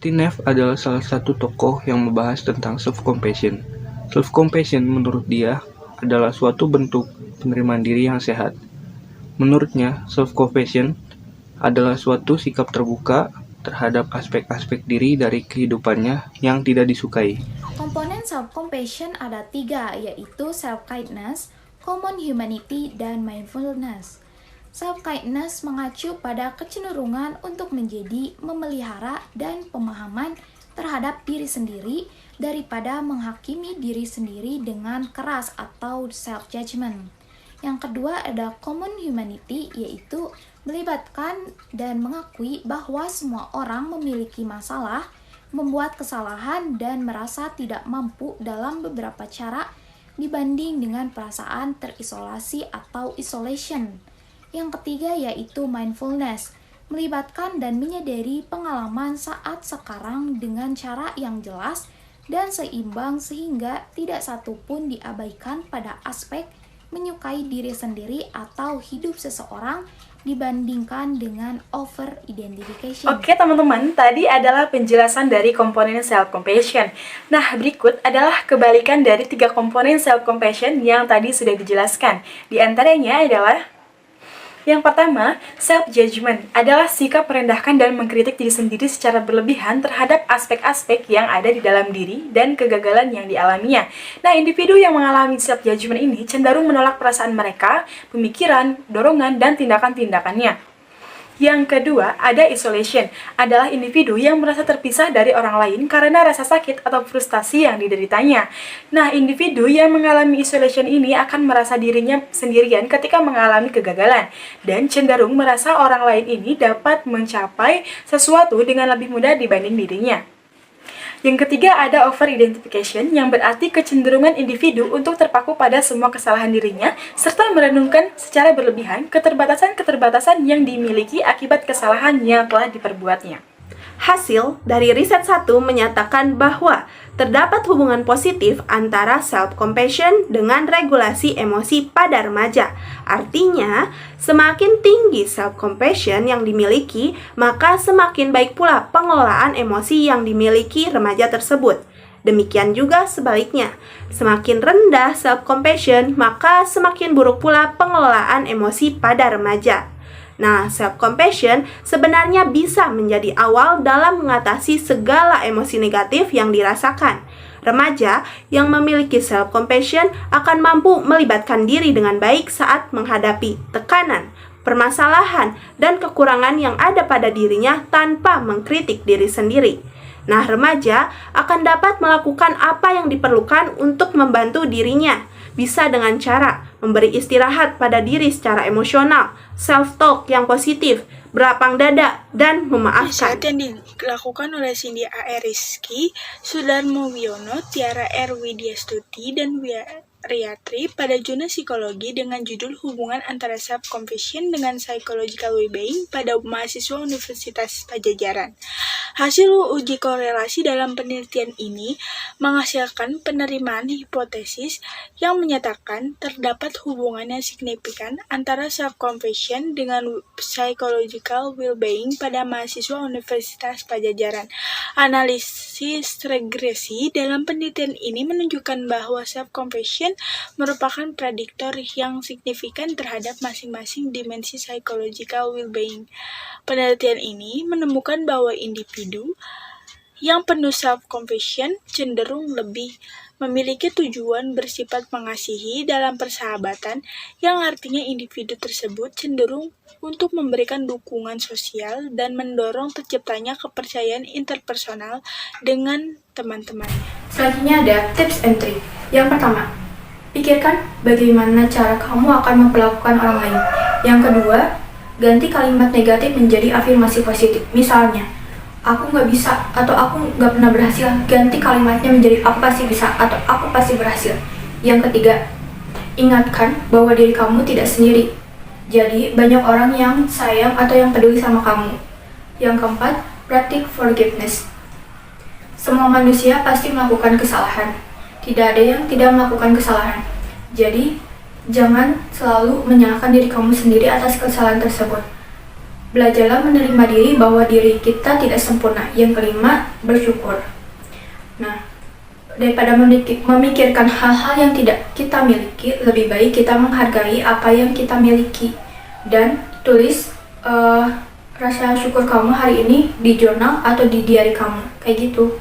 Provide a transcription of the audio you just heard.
Kristin Neff adalah salah satu tokoh yang membahas tentang self-compassion. Self-compassion menurut dia adalah suatu bentuk penerimaan diri yang sehat. Menurutnya, self-compassion adalah suatu sikap terbuka terhadap aspek-aspek diri dari kehidupannya yang tidak disukai. Komponen self-compassion ada 3, yaitu self-kindness, common humanity, dan mindfulness. Self-kindness mengacu pada kecenderungan untuk menjadi, memelihara, dan pemahaman terhadap diri sendiri daripada menghakimi diri sendiri dengan keras atau self-judgment. Yang kedua ada common humanity, yaitu melibatkan dan mengakui bahwa semua orang memiliki masalah, membuat kesalahan, dan merasa tidak mampu dalam beberapa cara dibanding dengan perasaan terisolasi atau isolation. Yang ketiga yaitu mindfulness, melibatkan dan menyadari pengalaman saat sekarang dengan cara yang jelas dan seimbang sehingga tidak satu pun diabaikan pada aspek menyukai diri sendiri atau hidup seseorang dibandingkan dengan over identification. Oke teman-teman, tadi adalah penjelasan dari komponen self-compassion. Nah, berikut adalah kebalikan dari 3 komponen self-compassion yang tadi sudah dijelaskan. Di antaranya adalah yang pertama, self-judgment adalah sikap merendahkan dan mengkritik diri sendiri secara berlebihan terhadap aspek-aspek yang ada di dalam diri dan kegagalan yang dialaminya. Nah, individu yang mengalami self-judgment ini cenderung menolak perasaan mereka, pemikiran, dorongan, dan tindakan-tindakannya. Yang kedua, ada isolation, adalah individu yang merasa terpisah dari orang lain karena rasa sakit atau frustasi yang dideritanya. Nah, individu yang mengalami isolation ini akan merasa dirinya sendirian ketika mengalami kegagalan, dan cenderung merasa orang lain ini dapat mencapai sesuatu dengan lebih mudah dibanding dirinya. Yang ketiga ada over-identification, yang berarti kecenderungan individu untuk terpaku pada semua kesalahan dirinya, serta merenungkan secara berlebihan keterbatasan-keterbatasan yang dimiliki akibat kesalahan yang telah diperbuatnya. Hasil dari riset 1 menyatakan bahwa terdapat hubungan positif antara self-compassion dengan regulasi emosi pada remaja. Artinya, semakin tinggi self-compassion yang dimiliki, maka semakin baik pula pengelolaan emosi yang dimiliki remaja tersebut. Demikian juga sebaliknya, semakin rendah self-compassion, maka semakin buruk pula pengelolaan emosi pada remaja. Nah, self-compassion sebenarnya bisa menjadi awal dalam mengatasi segala emosi negatif yang dirasakan. Remaja yang memiliki self-compassion akan mampu melibatkan diri dengan baik saat menghadapi tekanan, permasalahan, dan kekurangan yang ada pada dirinya tanpa mengkritik diri sendiri. Nah, remaja akan dapat melakukan apa yang diperlukan untuk membantu dirinya. Bisa dengan cara memberi istirahat pada diri secara emosional, self-talk yang positif, berlapang dada, dan memaafkan. Riset yang dilakukan oleh Cindy A. Rizky, Sudarmo Wiono, Tiara R. Widyastuti, dan Riatri pada jurnal psikologi dengan judul Hubungan Antara Self-Compassion dengan Psychological Well-Being pada mahasiswa Universitas Pajajaran. Hasil uji korelasi dalam penelitian ini menghasilkan penerimaan hipotesis yang menyatakan terdapat hubungan yang signifikan antara self-compassion dengan psychological well-being pada mahasiswa Universitas Pajajaran. Analisis regresi dalam penelitian ini menunjukkan bahwa self-compassion merupakan prediktor yang signifikan terhadap masing-masing dimensi psychological well-being. Penelitian ini menemukan bahwa individu yang penuh self-compassion cenderung lebih memiliki tujuan bersifat mengasihi dalam persahabatan, yang artinya individu tersebut cenderung untuk memberikan dukungan sosial dan mendorong terciptanya kepercayaan interpersonal dengan teman-temannya. Selanjutnya ada tips and trick. Yang pertama, pikirkan bagaimana cara kamu akan memperlakukan orang lain. Yang kedua, ganti kalimat negatif menjadi afirmasi positif. Misalnya, aku nggak bisa atau aku nggak pernah berhasil. Ganti kalimatnya menjadi aku pasti bisa atau aku pasti berhasil. Yang ketiga, ingatkan bahwa diri kamu tidak sendiri. Jadi, banyak orang yang sayang atau yang peduli sama kamu. Yang keempat, practice forgiveness. Semua manusia pasti melakukan kesalahan. Tidak ada yang tidak melakukan kesalahan. Jadi, jangan selalu menyalahkan diri kamu sendiri atas kesalahan tersebut. belajarlah menerima diri bahwa diri kita tidak sempurna. Yang kelima, bersyukur. Nah, daripada memikirkan hal-hal yang tidak kita miliki, lebih baik kita menghargai apa yang kita miliki. Dan tulis rasa syukur kamu hari ini di jurnal atau di diary kamu, kayak gitu.